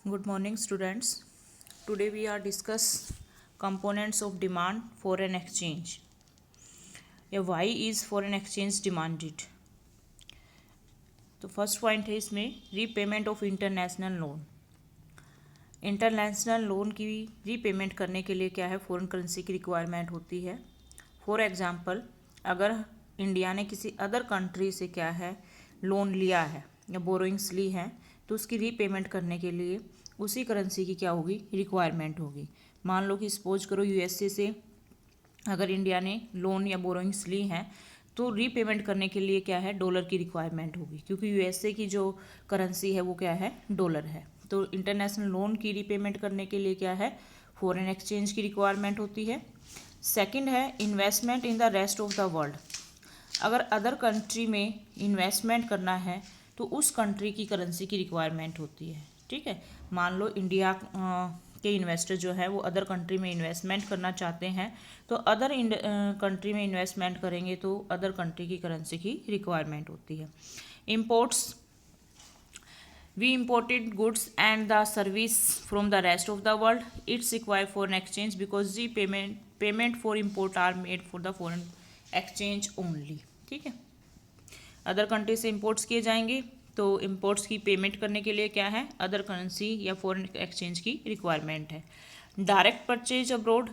Good morning, students. Today we are discuss components of demand foreign exchange. Why is foreign exchange demanded? तो first point है इसमें repayment of international loan. International loan की repayment करने के लिए क्या है, फॉरेन करेंसी की रिक्वायरमेंट होती है। फॉर एग्जांपल, अगर इंडिया ने किसी अदर कंट्री से क्या है लोन लिया है या बोरोइंग्स ली हैं, तो उसकी रीपेमेंट करने के लिए उसी करेंसी की क्या होगी, रिक्वायरमेंट होगी। मान लो कि सपोज करो यूएसए से अगर इंडिया ने लोन या बोरोइंग्स ली हैं, तो रीपेमेंट करने के लिए क्या है, डॉलर की रिक्वायरमेंट होगी, क्योंकि यूएसए की जो करेंसी है वो क्या है, डॉलर है। तो इंटरनेशनल लोन की रीपेमेंट करने के लिए क्या है, फॉरेन एक्सचेंज की रिक्वायरमेंट होती है। सेकंड है investment in the rest of the world. अगर अदर कंट्री में इन्वेस्टमेंट करना है तो उस कंट्री की करेंसी की रिक्वायरमेंट होती है। ठीक है, मान लो इंडिया के इन्वेस्टर जो है वो अदर कंट्री में इन्वेस्टमेंट करना चाहते हैं, तो अदर कंट्री में इन्वेस्टमेंट करेंगे तो अदर कंट्री की करेंसी की रिक्वायरमेंट होती है। Imports, we imported goods and the service from the rest of the world. It's require foreign exchange because the payment for import are made for the foreign exchange only. ठीक है, other country से imports किए जाएंगे तो imports की payment करने के लिए क्या है, अदर करेंसी या फॉरेन एक्सचेंज की रिक्वायरमेंट है। डायरेक्ट परचेज अब्रोड,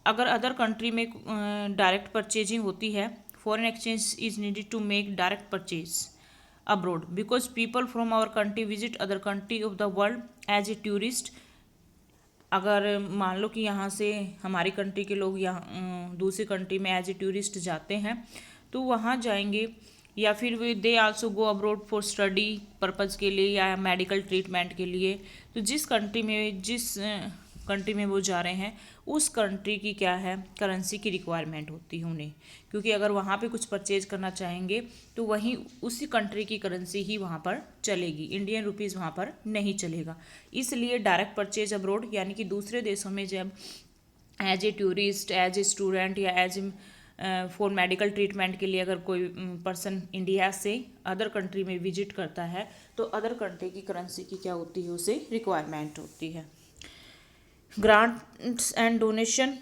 अगर अदर कंट्री में डायरेक्ट परचेजिंग होती है, foreign exchange is needed to make direct purchase abroad because people from our country visit other country of the world as a tourist. अगर मान लो कि यहाँ से हमारी कंट्री के लोग यहाँ दूसरी कंट्री में एज ए टूरिस्ट जाते हैं, तो वहाँ जाएंगे, या फिर वे they also go abroad for study purpose के लिए या मेडिकल ट्रीटमेंट के लिए। तो जिस कंट्री में वो जा रहे हैं उस कंट्री की क्या है, करेंसी की रिक्वायरमेंट होती है उन्हें, क्योंकि अगर वहाँ पे कुछ परचेज करना चाहेंगे तो वहीं उसी कंट्री की करेंसी ही वहाँ पर चलेगी, इंडियन रुपीज़ वहाँ पर नहीं चलेगा। इसलिए डायरेक्ट परचेज अब्रोड, यानी कि दूसरे देशों में जब as a tourist, as a student या as a for medical treatment के लिए अगर कोई पर्सन इंडिया से अदर कंट्री में विजिट करता है, तो अदर कंट्री की करेंसी की क्या होती है, उसे रिक्वायरमेंट होती है। Grants and donation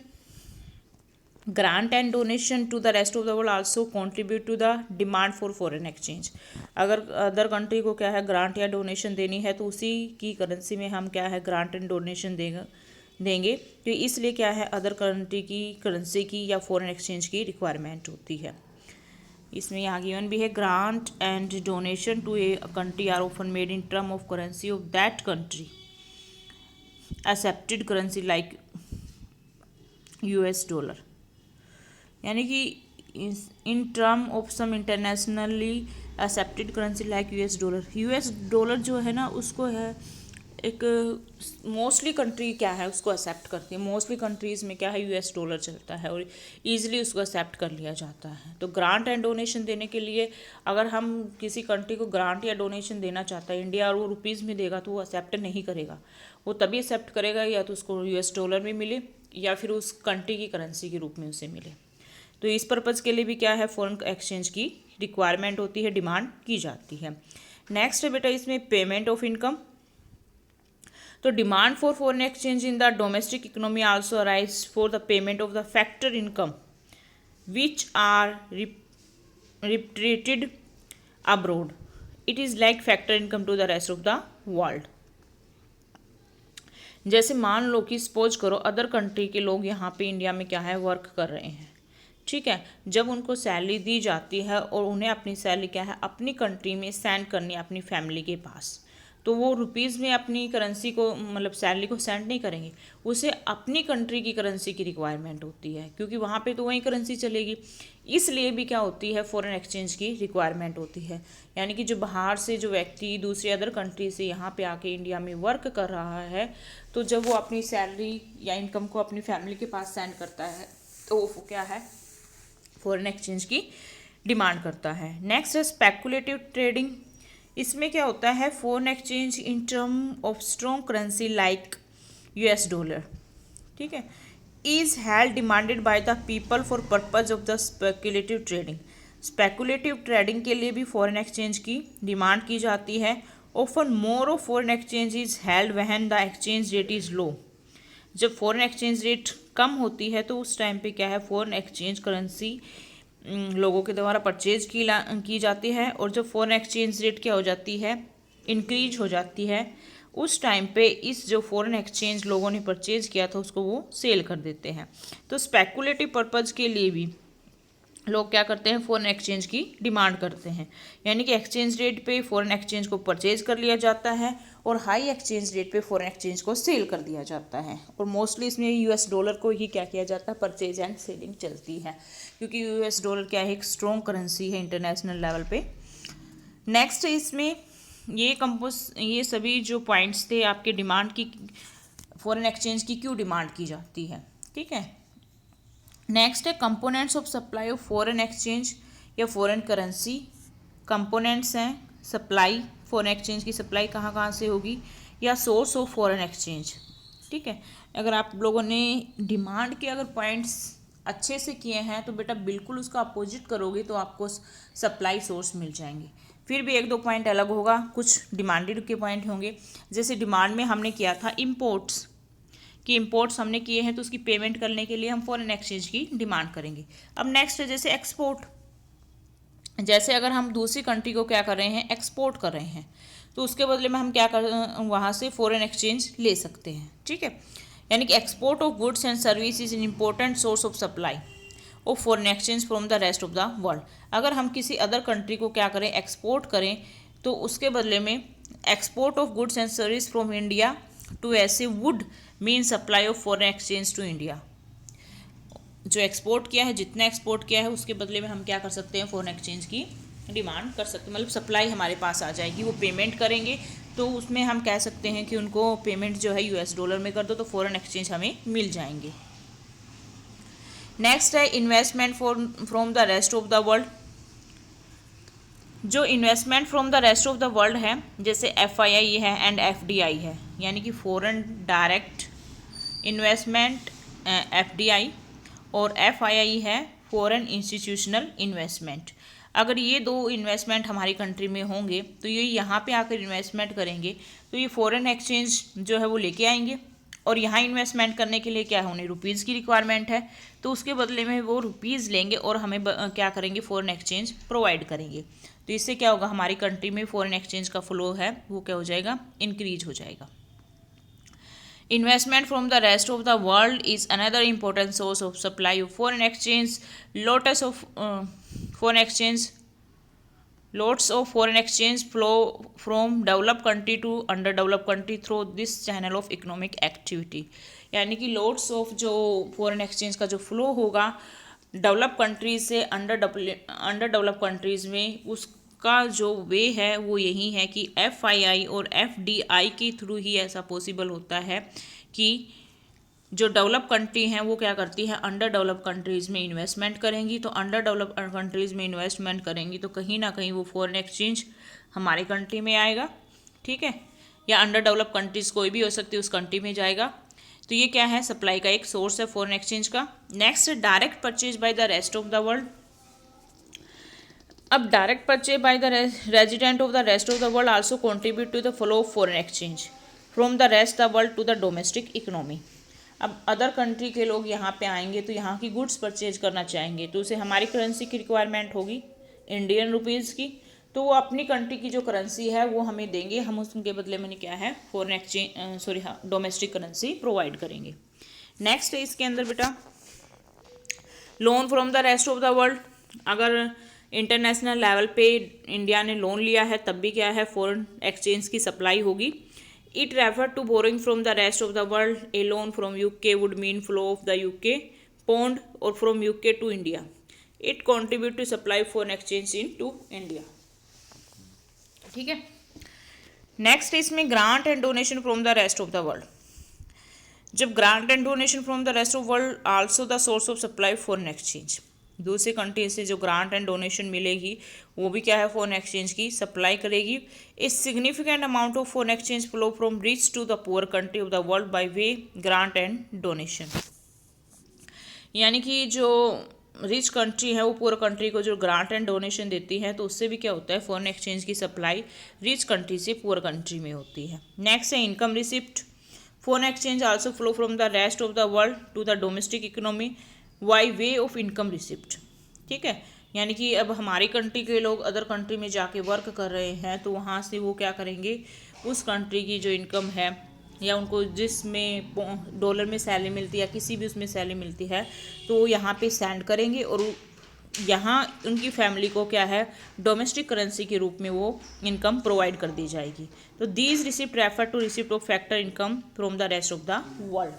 to the rest of the world also contribute to the demand for foreign exchange. अगर अदर कंट्री को क्या है, ग्रांट या डोनेशन देनी है, तो उसी की करेंसी में हम क्या है, ग्रांट एंड डोनेशन देंगे। तो इसलिए क्या है, अदर कंट्री की करेंसी की या फॉरेन एक्सचेंज की रिक्वायरमेंट होती है। इसमें यहाँ गिवन भी है, grant and donation to a country are often made in term of currency of that country accepted currency like US dollar, यानी कि in term of some internationally accepted currency like US dollar. US dollar जो है ना, उसको है एक mostly country क्या है, उसको एक्सेप्ट करती है। मोस्टली कंट्रीज़ में क्या है, यूएस डॉलर चलता है और ईजिली उसको एक्सेप्ट कर लिया जाता है। तो ग्रांट एंड डोनेशन देने के लिए अगर हम किसी कंट्री को ग्रांट या डोनेशन देना चाहता है इंडिया, और वो रुपीज़ में देगा, तो वो एक्सेप्ट नहीं करेगा। वो तभी एक्सेप्ट करेगा या तो उसको यूएस डॉलर में मिले या फिर उस कंट्री की करेंसी के रूप में उसे मिले। तो इस पर्पज़ के लिए भी क्या है, फॉरेन एक्सचेंज की रिक्वायरमेंट होती है, डिमांड की जाती है। नेक्स्ट है बेटा इसमें पेमेंट ऑफ इनकम। तो demand for foreign exchange in the domestic economy also arise for the payment of the factor income which are repatriated abroad. It is like factor income to the rest of the world. जैसे मान लो कि suppose करो other country के लोग यहाँ पे India में क्या है, वर्क कर रहे हैं। ठीक है, जब उनको सैलरी दी जाती है और उन्हें अपनी सैलरी क्या है, अपनी कंट्री में सेंड करनी है अपनी फैमिली के पास, तो वो रुपीज़ में अपनी करेंसी को मतलब सैलरी को सेंड नहीं करेंगे, उसे अपनी कंट्री की करेंसी की रिक्वायरमेंट होती है, क्योंकि वहाँ पे तो वही करेंसी चलेगी। इसलिए भी क्या होती है, फॉरेन एक्सचेंज की रिक्वायरमेंट होती है। यानी कि जो बाहर से जो व्यक्ति दूसरी अदर कंट्री से यहाँ पे आके इंडिया में वर्क कर रहा है, तो जब वो अपनी सैलरी या इनकम को अपनी फैमिली के पास सेंड करता है, तो वो क्या है, फॉरेन एक्सचेंज की डिमांड करता है। नेक्स्ट है स्पेकुलेटिव ट्रेडिंग। इसमें क्या होता है, foreign exchange in term of strong currency like US dollar, ठीक है, is held demanded by the people for purpose of the speculative trading. Speculative trading के लिए भी फॉरेन एक्सचेंज की डिमांड की जाती है often more of foreign exchange is held when the exchange rate is low. जब फॉरेन एक्सचेंज रेट कम होती है तो उस टाइम पे क्या है, फॉरेन एक्सचेंज करेंसी लोगों के द्वारा परचेज की जाती है, और जब फॉरेन एक्सचेंज रेट क्या हो जाती है, इंक्रीज हो जाती है, उस टाइम पे इस जो फॉरेन एक्सचेंज लोगों ने परचेज किया था उसको वो सेल कर देते हैं। तो स्पेकुलेटिव पर्पज़ के लिए भी लोग क्या करते हैं, फॉरेन एक्सचेंज की डिमांड करते हैं, यानी कि एक्सचेंज रेट पे फॉरेन एक्सचेंज को परचेज कर लिया जाता है और हाई एक्सचेंज रेट पे फॉरेन एक्सचेंज को सेल कर दिया जाता है। और मोस्टली इसमें यूएस डॉलर को ही क्या किया जाता है, परचेज एंड सेलिंग चलती है, क्योंकि यूएस डॉलर क्या है, एक स्ट्रॉन्ग करेंसी है इंटरनेशनल लेवल पे। नेक्स्ट इसमें ये सभी जो पॉइंट्स थे आपके डिमांड की, फॉरेन एक्सचेंज की क्यों डिमांड की जाती है, ठीक है। नेक्स्ट है components of supply of foreign exchange या फॉरेन करेंसी। कंपोनेंट्स हैं सप्लाई, फॉरेन एक्सचेंज की सप्लाई कहाँ कहाँ से होगी, या सोर्स ऑफ फॉरेन एक्सचेंज, ठीक है। अगर आप लोगों ने डिमांड के अगर पॉइंट्स अच्छे से किए हैं तो बेटा बिल्कुल उसका अपोजिट करोगे तो आपको सप्लाई सोर्स मिल जाएंगे। फिर भी एक दो पॉइंट अलग होगा, कुछ डिमांडेड के पॉइंट होंगे। जैसे डिमांड में हमने किया था इम्पोर्ट्स, कि इम्पोर्ट्स हमने किए हैं तो उसकी पेमेंट करने के लिए हम फॉरेन एक्सचेंज की डिमांड करेंगे। अब नेक्स्ट है जैसे एक्सपोर्ट, जैसे अगर हम दूसरी कंट्री को क्या कर रहे हैं, एक्सपोर्ट कर रहे हैं, तो उसके बदले में हम क्या कर वहाँ से फॉरेन एक्सचेंज ले सकते हैं, ठीक है। यानी कि export of goods and service is an important source of supply of foreign exchange from the rest of the world. अगर हम किसी अदर कंट्री को क्या करें, एक्सपोर्ट करें, तो उसके बदले में export of goods and service from India to ऐसे would mean supply of foreign exchange to India. जो एक्सपोर्ट किया है, जितना एक्सपोर्ट किया है उसके बदले में हम क्या कर सकते हैं, फॉरेन एक्सचेंज की डिमांड कर सकते हैं, मतलब सप्लाई हमारे पास आ जाएगी, वो पेमेंट करेंगे तो उसमें हम कह सकते हैं कि उनको पेमेंट जो है यूएस डॉलर में कर दो तो फॉरेन एक्सचेंज हमें मिल जाएंगे। नेक्स्ट है investment from the rest of the world. जो investment from the rest of the world है, जैसे FII है एंड FDI है, यानी कि फॉरेन डायरेक्ट इन्वेस्टमेंट FDI, और FII है फॉरेन इंस्टीट्यूशनल इन्वेस्टमेंट। अगर ये दो इन्वेस्टमेंट हमारी कंट्री में होंगे तो ये यहाँ पे आकर इन्वेस्टमेंट करेंगे तो ये फॉरेन एक्सचेंज जो है वो लेके आएंगे, और यहाँ इन्वेस्टमेंट करने के लिए क्या है, उन्हें रुपीज़ की रिक्वायरमेंट है, तो उसके बदले में वो रुपीज़ लेंगे और हमें क्या करेंगे, फॉरेन एक्सचेंज प्रोवाइड करेंगे। तो इससे क्या होगा, हमारी कंट्री में फॉरेन एक्सचेंज का फ्लो है वो क्या हो जाएगा, इंक्रीज हो जाएगा। Investment from the rest of the world is another important source of supply of foreign exchange. Lots of foreign exchange flow from developed country to underdeveloped country through this channel of economic activity. यानी कि lots of जो foreign exchange का जो flow होगा develop countries से under develop countries में, उसका जो वे है वो यही है कि FII और FDI के थ्रू ही ऐसा पॉसिबल होता है कि जो डेवलप कंट्री हैं वो क्या करती हैं, अंडर डेवलप कंट्रीज़ में इन्वेस्टमेंट करेंगी, तो अंडर डेवलप कंट्रीज़ में इन्वेस्टमेंट करेंगी तो कहीं ना कहीं वो फॉरेन एक्सचेंज हमारे कंट्री में आएगा, ठीक है, या अंडर डेवलप कंट्रीज़ कोई भी हो सकती है उस कंट्री में जाएगा। तो ये क्या है, सप्लाई का एक सोर्स है फॉरेन एक्सचेंज का। Next direct purchase by the rest of the world. अब direct purchase by the resident of the rest of the world also contribute to the flow of foreign exchange from the rest the world to the domestic economy. अब other country के लोग यहाँ पे आएंगे तो यहाँ की गुड्स परचेज करना चाहेंगे तो उसे हमारी करेंसी की रिक्वायरमेंट होगी, इंडियन रुपीज़ की, तो वो अपनी कंट्री की जो करेंसी है वो हमें देंगे, हम उसके बदले में क्या है, foreign exchange domestic currency provide करेंगे। नेक्स्ट है इसके अंदर बेटा loan from the rest of the world. अगर इंटरनेशनल लेवल पे इंडिया ने लोन लिया है तब भी क्या है, फॉरेन एक्सचेंज की सप्लाई होगी। It refer to borrowing from the rest of the world. A loan from UK would mean flow of the UK pound और from UK to India. It contribute to supply foreign exchange into India, ठीक है। Next इसमें grant and donation from the rest of the world. जब grant and donation from the rest of world also the source of supply foreign exchange, दूसरी country से जो grant and donation मिलेगी वो भी क्या है, फॉरेन एक्सचेंज की सप्लाई करेगी। A significant amount of foreign exchange flow from rich to the poor country of the world by way grant and donation. यानी कि जो रिच कंट्री है वो पुअर कंट्री को जो ग्रांट एंड डोनेशन देती है, तो उससे भी क्या होता है, फॉरेन एक्सचेंज की सप्लाई रिच कंट्री से पुअर कंट्री में होती है। नेक्स्ट है income receipt. Foreign exchange also flow from the rest of the world to the domestic economy by way of income receipt. ठीक है, यानी कि अब हमारी कंट्री के लोग अदर कंट्री में जाके वर्क कर रहे हैं, तो वहाँ से वो क्या करेंगे, उस कंट्री की जो इनकम है या उनको जिसमें डॉलर में सैलरी मिलती है या किसी भी उसमें सैलरी मिलती है, तो वो यहाँ पे सेंड करेंगे और यहाँ उनकी फैमिली को क्या है, डोमेस्टिक करेंसी के रूप में वो इनकम प्रोवाइड कर दी जाएगी। तो these receipt refer to receipt of factor income from the rest of the world.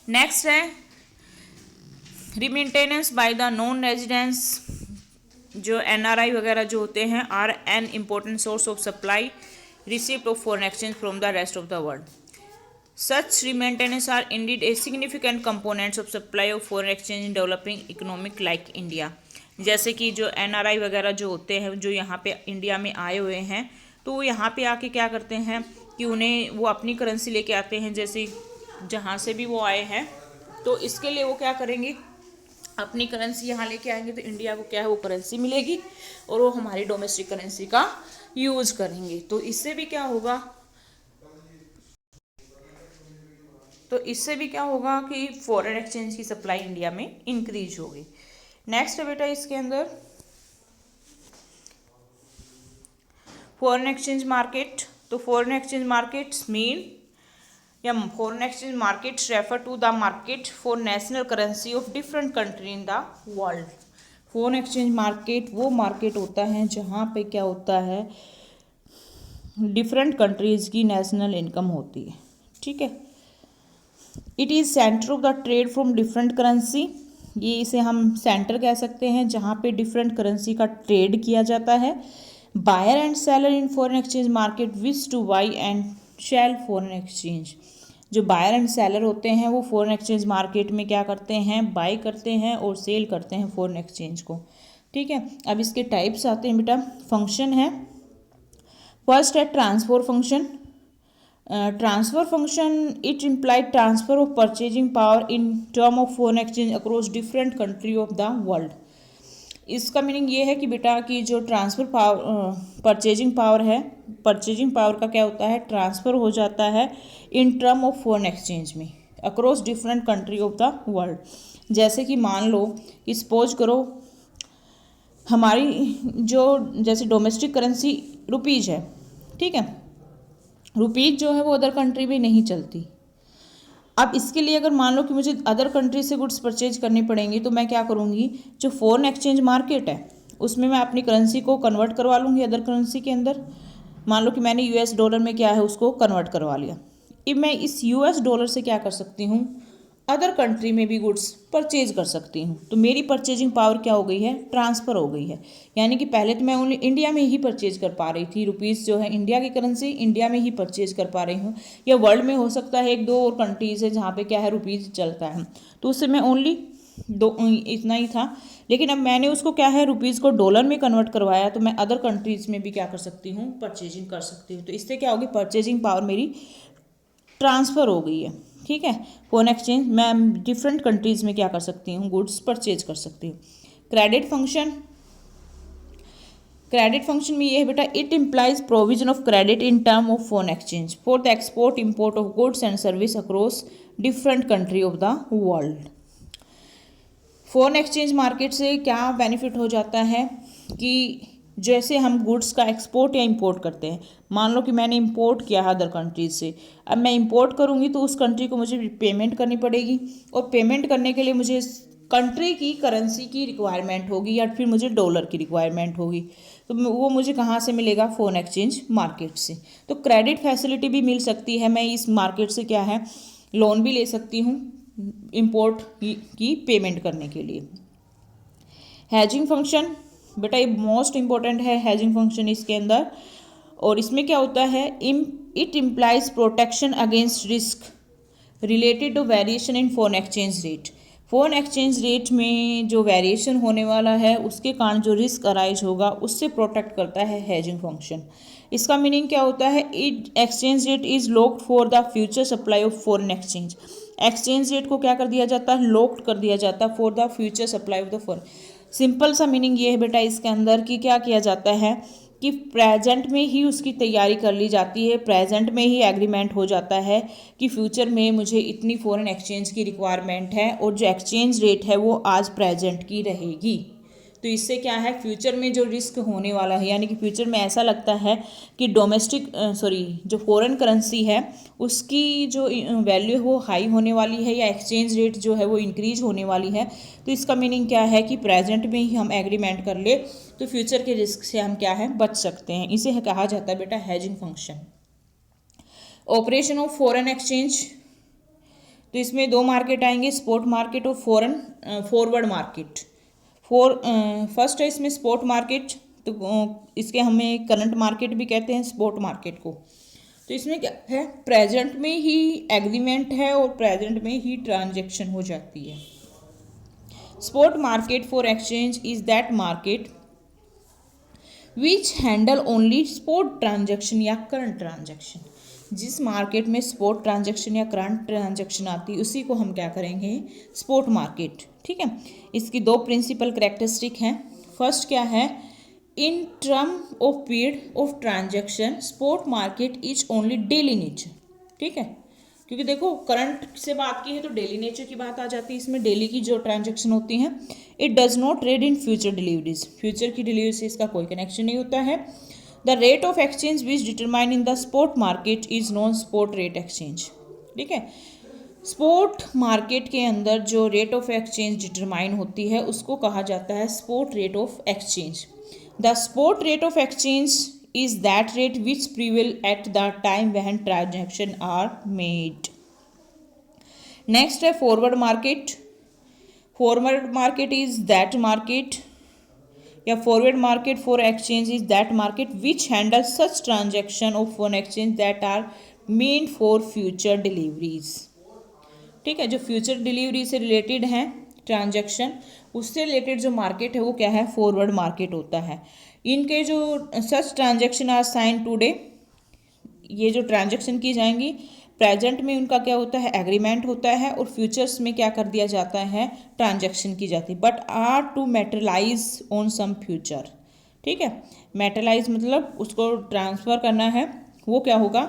Next है remittance by the non residents. जो NRI वगैरह जो होते हैं are an important source of supply receipt of foreign exchange from the rest of the world. Such remittance are indeed a significant components of supply of foreign exchange in developing economic like India. जैसे कि जो NRI वगैरह जो होते हैं, जो यहाँ पे इंडिया में आए हुए हैं, तो वो यहाँ पे आके क्या करते हैं कि उन्हें वो अपनी करेंसी लेके आते हैं, जैसे जहाँ से भी वो आए हैं, तो इसके लिए वो क्या करेंगे, अपनी करेंसी यहाँ लेके आएंगे, तो इंडिया को क्या है, वो करेंसी मिलेगी और वो हमारी डोमेस्टिक करेंसी का यूज करेंगे। तो इससे भी क्या होगा, कि फॉरेन एक्सचेंज की सप्लाई इंडिया में इंक्रीज होगी। नेक्स्ट है बेटा इसके अंदर फॉरेन एक्सचेंज मार्केट। तो फॉरेन एक्सचेंज मार्केट्स मीन या foreign exchange markets refer to the market for national currency of different country in the world. Foreign exchange market वो मार्केट होता है जहाँ पे क्या होता है, डिफरेंट कंट्रीज़ की नेशनल इनकम होती है। ठीक है, it is centre of the trade from different currency. ये इसे हम सेंटर कह सकते हैं जहाँ पे डिफरेंट करेंसी का ट्रेड किया जाता है। Buyer and seller in foreign exchange market wish to buy and sell foreign exchange. जो बायर एंड सेलर होते हैं वो फॉरेन एक्सचेंज मार्केट में क्या करते हैं, बाई करते हैं और सेल करते हैं फॉरेन एक्सचेंज को। ठीक है, अब इसके टाइप्स आते हैं बेटा। फंक्शन है, फर्स्ट है transfer function. Transfer function it implied transfer of purchasing power in term of foreign exchange across different country of the world. इसका मीनिंग ये है कि बेटा कि जो ट्रांसफ़र पावर परचेजिंग पावर है, परचेजिंग पावर का क्या होता है, ट्रांसफ़र हो जाता है in term of foreign exchange में across different country of the world. जैसे कि मान लो कि सपोज करो हमारी जो जैसे डोमेस्टिक करेंसी रुपीज़ है, ठीक है, रुपीज़ जो है वो अदर कंट्री में नहीं चलती। अब इसके लिए अगर मान लो कि मुझे अदर कंट्री से गुड्स परचेज करनी पड़ेंगी, तो मैं क्या करूँगी, जो फॉरेन एक्सचेंज मार्केट है उसमें मैं अपनी करेंसी को कन्वर्ट करवा लूँगी अदर करेंसी के अंदर। मान लो कि मैंने US डॉलर में क्या है उसको कन्वर्ट करवा लिया। अब मैं इस US डॉलर से क्या कर सकती हूँ, अदर कंट्री में भी गुड्स परचेज कर सकती हूँ। तो मेरी परचेजिंग पावर क्या हो गई है, ट्रांसफ़र हो गई है। यानी कि पहले तो मैं ओनली इंडिया में ही परचेज कर पा रही थी, रुपीज़ जो है इंडिया की करेंसी इंडिया में ही परचेज कर पा रही हूँ, या वर्ल्ड में हो सकता है 1-2 और कंट्रीज़ है जहाँ पे क्या है रुपीज़ चलता है, तो उससे मैं ओनली इतना ही था। लेकिन अब मैंने उसको क्या है रुपीज़ को डॉलर में कन्वर्ट करवाया, तो मैं अदर कंट्रीज़ में भी क्या कर सकती हूँ, परचेजिंग कर सकती हूँ। तो इससे क्या होगी, परचेजिंग पावर मेरी ट्रांसफ़र हो गई है। ठीक है, फॉरेन एक्सचेंज मैं डिफरेंट कंट्रीज़ में क्या कर सकती हूँ, गुड्स परचेज कर सकती हूँ। क्रेडिट फंक्शन, क्रेडिट फंक्शन में ये है बेटा, it implies provision of credit in term of foreign exchange for the export import of goods and service across different country of the world. Foreign exchange market से क्या benefit हो जाता है कि जैसे हम गुड्स का एक्सपोर्ट या इंपोर्ट करते हैं, मान लो कि मैंने इंपोर्ट किया है अदर कंट्रीज से, अब मैं इंपोर्ट करूँगी तो उस कंट्री को मुझे पेमेंट करनी पड़ेगी, और पेमेंट करने के लिए मुझे कंट्री की करेंसी की रिक्वायरमेंट होगी या फिर मुझे डॉलर की रिक्वायरमेंट होगी। तो वो मुझे कहाँ से मिलेगा, फॉरेन एक्सचेंज मार्केट से। तो क्रेडिट फैसिलिटी भी मिल सकती है, मैं इस मार्केट से क्या है लोन भी ले सकती हूँ इंपोर्ट की पेमेंट करने के लिए। हैजिंग फंक्शन बेटा ये मोस्ट इंपॉर्टेंट है, हैजिंग फंक्शन इसके अंदर, और इसमें क्या होता है, it implies protection against risk related to variation in foreign exchange rate. Foreign exchange rate में जो वेरिएशन होने वाला है उसके कारण जो रिस्क अराइज होगा उससे प्रोटेक्ट करता है हैजिंग फंक्शन। इसका मीनिंग क्या होता है, it exchange rate is locked for the future supply of foreign exchange. Exchange rate को क्या कर दिया जाता है, लॉक्ड कर दिया जाता है for the future supply of the foreign. Simple सा मीनिंग ये है बेटा इसके अंदर कि क्या किया जाता है कि प्रेजेंट में ही उसकी तैयारी कर ली जाती है, प्रेजेंट में ही एग्रीमेंट हो जाता है कि फ्यूचर में मुझे इतनी फॉरेन एक्सचेंज की रिक्वायरमेंट है और जो एक्सचेंज रेट है वो आज प्रेजेंट की रहेगी। तो इससे क्या है, फ्यूचर में जो रिस्क होने वाला है, यानी कि फ्यूचर में ऐसा लगता है कि जो फॉरेन करेंसी है उसकी जो वैल्यू है वो हाई होने वाली है या एक्सचेंज रेट जो है वो इंक्रीज होने वाली है। तो इसका मीनिंग क्या है कि प्रेजेंट में ही हम एग्रीमेंट कर ले तो फ्यूचर के रिस्क से हम क्या है, बच सकते हैं। इसे कहा जाता है बेटा hedging function. Operation of foreign exchange, तो इसमें दो मार्केट आएंगे, स्पॉट मार्केट और फॉरवर्ड मार्केट। फर्स्ट है इसमें स्पॉट मार्केट, तो इसके हमें करंट मार्केट भी कहते हैं स्पॉट मार्केट को। तो इसमें क्या है, प्रेजेंट में ही एग्रीमेंट है और प्रेजेंट में ही ट्रांजैक्शन हो जाती है। Spot market for exchange is that market which handle only spot transaction या करंट ट्रांजैक्शन। जिस मार्केट में स्पॉट ट्रांजैक्शन या करंट ट्रांजैक्शन आती है उसी को हम क्या करेंगे, स्पॉट मार्केट। ठीक है, इसकी दो प्रिंसिपल कैरेक्टरिस्टिक हैं। फर्स्ट क्या है, in term of period of transaction spot market is only daily nature. ठीक है, क्योंकि देखो करंट से बात की है तो डेली नेचर की बात आ जाती है, इसमें डेली की जो ट्रांजैक्शन होती हैं। It does not trade in future deliveries, future की डिलीवरी से इसका कोई कनेक्शन नहीं होता है। The rate of exchange which determine in the spot market is non spot rate exchange. ठीक है, स्पॉट मार्केट के अंदर जो रेट ऑफ एक्सचेंज डिटरमाइन होती है उसको कहा जाता है spot rate of exchange. The spot rate of exchange is that rate which prevail at the time when transaction are made. Next है forward market. Forward market is that market या forward market for exchange is that market which handles such transaction of foreign exchange that are meant for future deliveries. ठीक है, जो future delivery से related है transaction, उससे related जो market है वो क्या है, फॉरवर्ड मार्केट होता है। इनके जो such transaction are sign today, ये जो ट्रांजैक्शन की जाएंगी प्रेजेंट में उनका क्या होता है, एग्रीमेंट होता है, और फ्यूचर्स में क्या कर दिया जाता है, ट्रांजैक्शन की जाती है, but are to materialise on some future. ठीक है, मेटेरियलाइज मतलब उसको ट्रांसफ़र करना है, वो क्या होगा,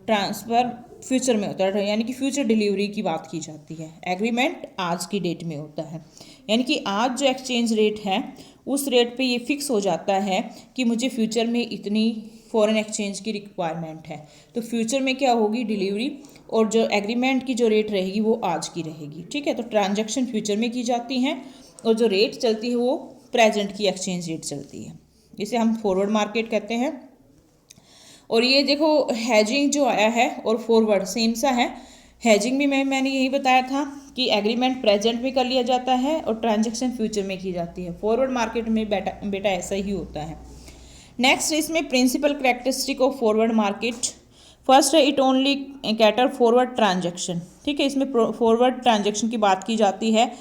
ट्रांसफ़र फ्यूचर में होता है, यानी कि फ्यूचर डिलीवरी की बात की जाती है। एग्रीमेंट आज की डेट में होता है, यानी कि आज जो एक्सचेंज रेट है उस रेट पे ये फिक्स हो जाता है कि मुझे फ्यूचर में इतनी फॉरेन एक्सचेंज की रिक्वायरमेंट है, तो फ्यूचर में क्या होगी, डिलीवरी, और जो एग्रीमेंट की जो रेट रहेगी वो आज की रहेगी। ठीक है, तो ट्रांजैक्शन फ्यूचर में की जाती हैं और जो रेट चलती है वो प्रेजेंट की एक्सचेंज रेट चलती है, इसे हम फॉरवर्ड मार्केट कहते हैं। और ये देखो हेजिंग जो आया है और फॉरवर्ड सेम सा है। हेजिंग भी मैंने यही बताया था कि एग्रीमेंट प्रेजेंट में कर लिया जाता है और ट्रांजैक्शन फ्यूचर में की जाती है। फॉरवर्ड मार्केट में बेटा ऐसा ही होता है। नेक्स्ट इसमें principal characteristic of forward market. First है, it only cater forward transaction. ठीक है, इसमें फॉरवर्ड ट्रांजैक्शन की बात की जाती है।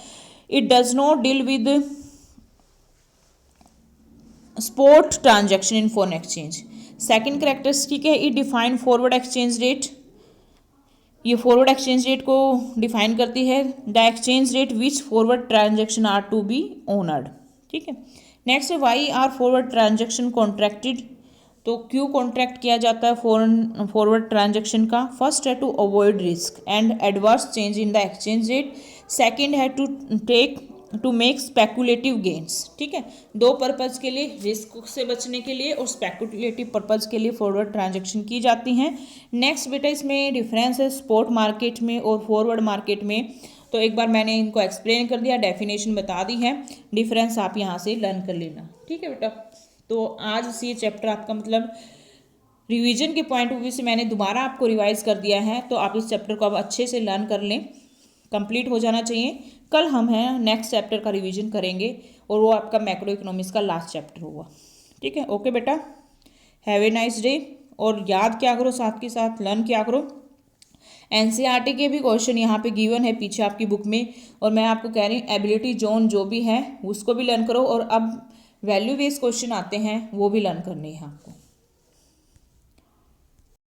It does not deal with spot transaction in foreign exchange. Second characteristic है, it define forward exchange rate. ये फॉरवर्ड एक्सचेंज रेट को डिफाइन करती है, the exchange rate which forward transaction are to be honoured. ठीक है, next है, why are forward transaction contracted. तो क्यों कॉन्ट्रैक्ट किया जाता है फॉरवर्ड ट्रांजैक्शन का। फर्स्ट है to avoid risk and adverse change in the exchange rate. Second है टू मेक स्पेकुलेटिव गेन्स। ठीक है, दो पर्पज़ के लिए, रिस्क से बचने के लिए और स्पेकुलेटिव पर्पज़ के लिए फॉरवर्ड ट्रांजैक्शन की जाती हैं। नेक्स्ट बेटा इसमें डिफरेंस है स्पॉट मार्केट में और फॉरवर्ड मार्केट में। तो एक बार मैंने इनको एक्सप्लेन कर दिया, डेफिनेशन बता दी है, डिफरेंस आप यहाँ से लर्न कर लेना। ठीक है बेटा, तो आज ये चैप्टर आपका मतलब रिवीजन के पॉइंट ऑफ व्यू से मैंने दोबारा आपको रिवाइज कर दिया है, तो आप इस चैप्टर को अब अच्छे से लर्न कर लें, कंप्लीट हो जाना चाहिए। कल हम नेक्स्ट चैप्टर का रिवीजन करेंगे और वो आपका मैक्रो इकोनॉमिक्स का लास्ट चैप्टर होगा। ठीक है, ओके बेटा, हैव ए नाइस डे। और याद क्या करो, साथ के साथ लर्न क्या करो। एनसीईआरटी के भी क्वेश्चन यहाँ पे गिवन है पीछे आपकी बुक में, और मैं आपको कह रही हूँ एबिलिटी जोन जो भी है उसको भी लर्न करो, और अब वैल्यू बेस्ड क्वेश्चन आते हैं वो भी लर्न करने हैं आपको।